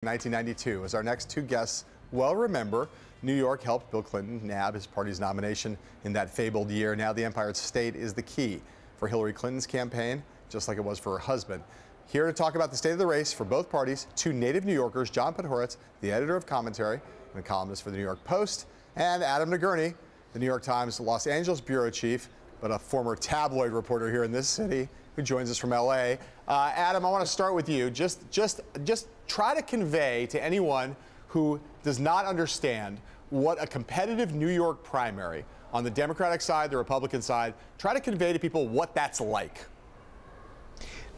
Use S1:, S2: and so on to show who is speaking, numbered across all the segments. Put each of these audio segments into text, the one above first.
S1: 1992. As our next two guests well remember, New York helped Bill Clinton nab his party's nomination in that fabled year. Now the Empire State is the key for Hillary Clinton's campaign, just like it was for her husband. Here to talk about the state of the race for both parties, two native New Yorkers, John Podhoretz, the editor of commentary and a columnist for the New York Post, and Adam Nagourney, the New York Times Los Angeles bureau chief, but a former tabloid reporter here in this city, who joins us from L.A. Adam, I want to start with you. Just try to convey to anyone who does not understand what a competitive New York primary on the Democratic side, the Republican side, try to convey to people what that's like.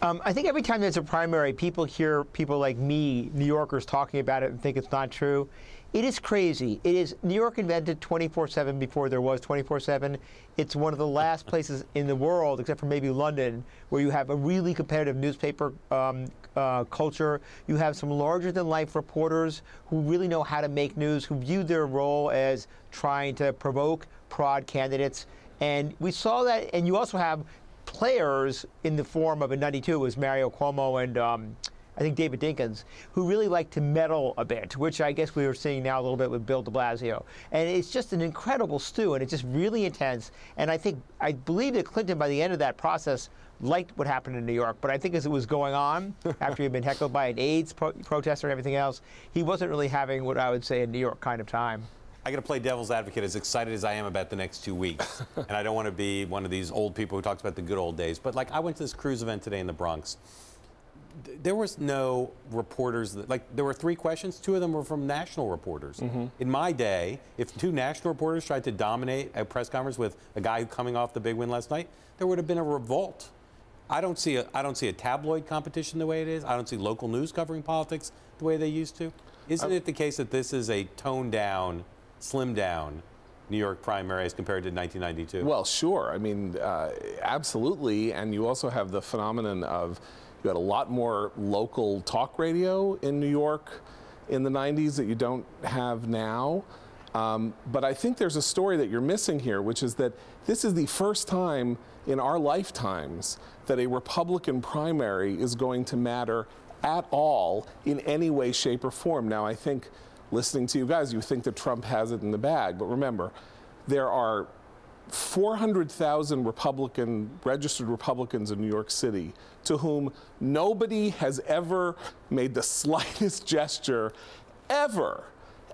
S2: I think every time there's a primary, people hear people like me, New Yorkers, talking about it and think it's not true. It is crazy. It is. New York invented 24/7 before there was 24/7. It's one of the last places in the world, except for maybe London, where you have a really competitive newspaper culture. You have some larger-than-life reporters who really know how to make news, who view their role as trying to provoke, prod candidates. And we saw that. And you also have players in the form of, in '92, was Mario Cuomo and I think David Dinkins, who really like to meddle a bit, which I guess we were seeing now a little bit with Bill de Blasio. And it's just an incredible stew, and it's just really intense. And I believe that Clinton, by the end of that process, liked what happened in New York. But I think as it was going on, after he had been heckled by an AIDS protester and everything else, he wasn't really having what I would say a New York kind of time.
S3: I got to play devil's advocate, as excited as I am about the next 2 weeks. And I don't want to be one of these old people who talks about the good old days. But like, I went to this cruise event today in the Bronx. There was no reporters there were 3 questions. 2 of them were from national reporters. In my day, if 2 national reporters tried to dominate a press conference with a guy coming off the big win last night, there would have been a revolt. I don't see a tabloid competition the way it is. I don't see local news covering politics the way they used to. Isn't it the case that this is a toned down, slimmed down New York primary as compared to 1992?
S4: Well, sure. I mean, absolutely. And you also have the phenomenon of you had a lot more local talk radio in New York in the 90s that you don't have now. But I think there's a story that you're missing here, which is that this is the first time in our lifetimes that a Republican primary is going to matter at all in any way, shape, or form. Now, I think, listening to you guys, you think that Trump has it in the bag. But remember, there are 400,000 registered Republicans in New York City to whom nobody has ever made the slightest gesture, ever.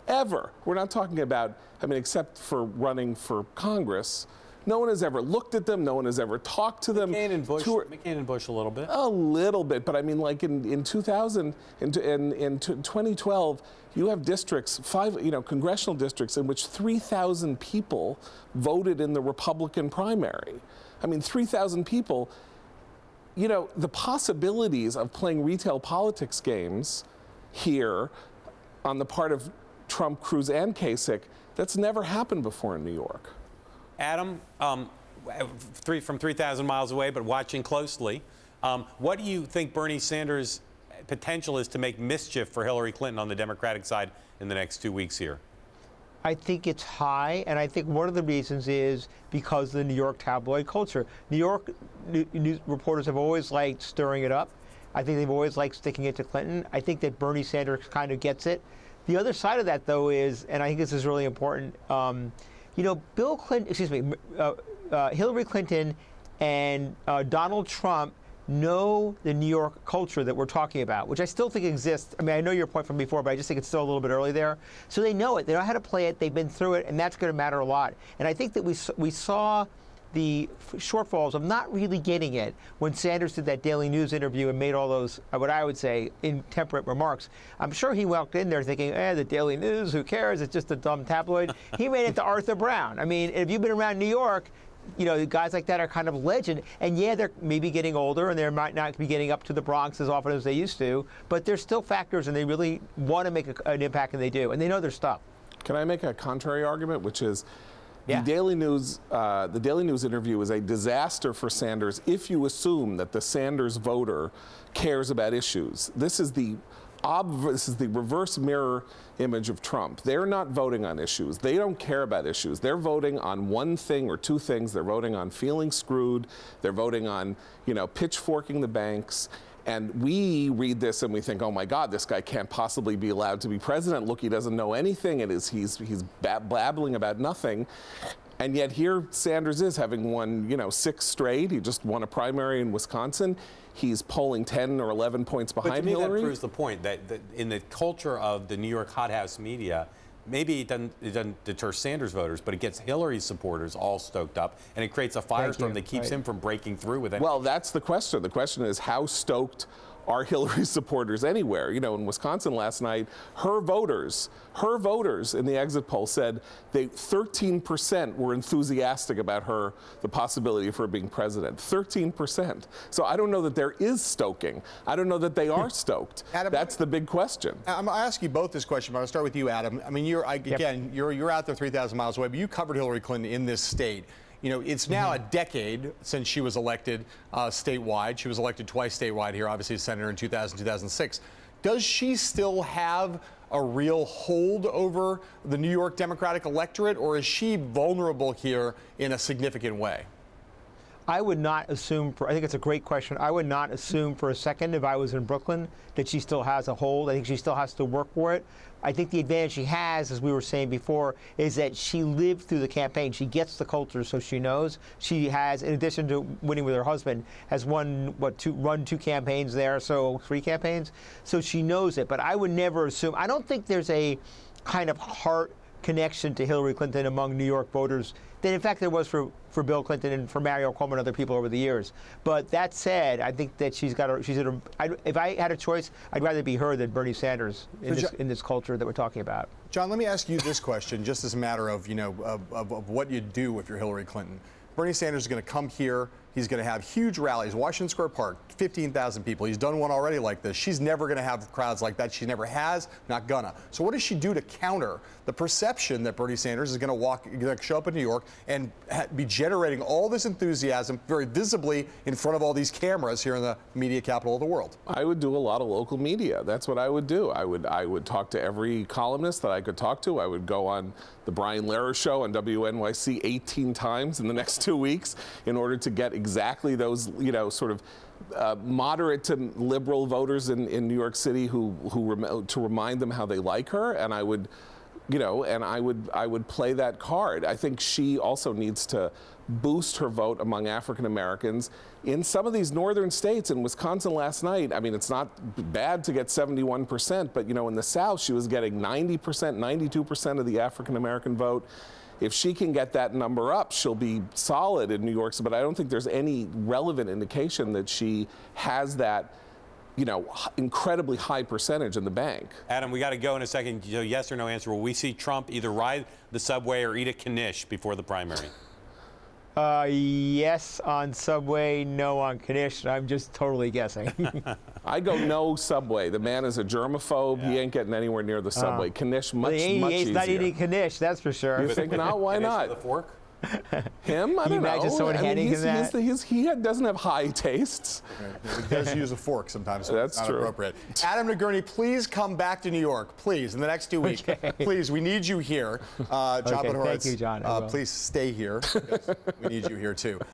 S4: We're not talking about, I mean, except for running for Congress, no one has ever looked at them. No one has ever talked to them.
S3: McCain and Bush a little bit.
S4: A little bit, but I mean, like in 2000, in 2012, you have districts, 5 congressional districts in which 3,000 people voted in the Republican primary. I mean, 3,000 people. The possibilities of playing retail politics games here on the part of Trump, Cruz, and Kasich, that's never happened before in New York.
S3: Adam, from 3,000 miles away, but watching closely, what do you think Bernie Sanders' potential is to make mischief for Hillary Clinton on the Democratic side in the next 2 weeks here?
S2: I think it's high, and I think one of the reasons is because of the New York tabloid culture. New York news reporters have always liked stirring it up. I think they've always liked sticking it to Clinton. I think that Bernie Sanders kind of gets it. The other side of that, though, is, and I think this is really important, Hillary Clinton and Donald Trump know the New York culture that we're talking about, which I still think exists. I mean, I know your point from before, but I just think it's still a little bit early there. So they know it. They know how to play it. They've been through it, and that's going to matter a lot. And I think that we saw the shortfalls of not really getting it when Sanders did that Daily News interview and made all those, what I would say, intemperate remarks. I'm sure he walked in there thinking, the Daily News, who cares? It's just a dumb tabloid. He made it to Arthur Brown. I mean, if you've been around New York, guys like that are kind of legend. And yeah, they're maybe getting older, and they might not be getting up to the Bronx as often as they used to, but they're still factors, and they really want to make an impact, and they do. And they know their stuff.
S4: Can I make a contrary argument, which is, the Daily News interview is a disaster for Sanders if you assume that the Sanders voter cares about issues. This is the reverse mirror image of Trump. They're not voting on issues. They don't care about issues. They're voting on one thing or 2 things. They're voting on feeling screwed. They're voting on, pitchforking the banks. And we read this and we think, oh my God, this guy can't possibly be allowed to be president. Look, he doesn't know anything, and he's blabbling about nothing. And yet here Sanders is, having won, 6 straight. He just won a primary in Wisconsin. He's polling 10 or 11 points behind Hillary.
S3: But to me, that proves the point that in the culture of the New York hothouse media, maybe it doesn't deter Sanders voters, but it gets Hillary's supporters all stoked up, and it creates a firestorm that keeps him from breaking through with it.
S4: Well, that's the question. The question is, how stoked are Hillary supporters anywhere? In Wisconsin last night, her voters in the exit poll said 13% were enthusiastic about the possibility of her being president. 13%. So I don't know that there is stoking. I don't know that they are stoked. Adam, that's the big question.
S1: I'm going to ask you both this question, but I'll start with you, Adam. I mean, you're out there 3,000 miles away, but you covered Hillary Clinton in this state. It's now a decade since she was elected statewide. She was elected twice statewide here, obviously as senator in 2000, 2006. Does she still have a real hold over the New York Democratic electorate, or is she vulnerable here in a significant way?
S2: I would not assume, I think it's a great question. I would not assume for a second, if I was in Brooklyn, that she still has a hold. I think she still has to work for it. I think the advantage she has, as we were saying before, is that she lived through the campaign. She gets the culture, so she knows. She has, in addition to winning with her husband, has run 2 campaigns there, so 3 campaigns. So she knows it. But I would never assume. I don't think there's a kind of heart connection to Hillary Clinton among New York voters than, in fact, there was for Bill Clinton and for Mario Cuomo and other people over the years. But that said, I think that if I had a choice, I'd rather be her than Bernie Sanders in this culture that we're talking about.
S1: John, let me ask you this question, just as a matter of, of what you do if you're Hillary Clinton. Bernie Sanders is going to come here. He's going to have huge rallies. Washington Square Park, 15,000 people. He's done one already like this. She's never going to have crowds like that. She never has, not gonna. So what does she do to counter the perception that Bernie Sanders is going to show up in New York and be generating all this enthusiasm very visibly in front of all these cameras here in the media capital of the world?
S4: I would do a lot of local media. That's what I would do. I would talk to every columnist that I could talk to. I would go on the Brian Lehrer show on WNYC 18 times in the next 2 weeks in order to get exactly those, sort of moderate to liberal voters in New York City to remind them how they like her, and I would, I would play that card. I think she also needs to boost her vote among African Americans in some of these northern states. In Wisconsin last night, I mean, it's not bad to get 71%, but in the South, she was getting 90%, 92% of the African American vote. If she can get that number up, she'll be solid in New York. But I don't think there's any relevant indication that she has that, incredibly high percentage in the bank.
S3: Adam, we got to go in a second. Yes or no answer. Will we see Trump either ride the subway or eat a knish before the primary?
S2: Yes on Subway, no on Knish. I'm just totally guessing.
S4: I go no Subway. The man is a germaphobe. Yeah. He ain't getting anywhere near the Subway. Knish, much easier.
S2: He's not eating Knish, that's for sure.
S4: You think not? Why not?
S3: With a fork?
S4: Him? I don't know.
S2: Imagine someone handing him that?
S4: He doesn't have high tastes.
S1: He does use a fork sometimes, so
S4: that's
S1: it's not
S4: true.
S1: Appropriate. Adam Nagourney, please come back to New York, please, in the next 2 weeks.
S2: Okay.
S1: Please, we need you here. John Podhoretz,
S2: thank you, John.
S1: please stay here. We need you here, too.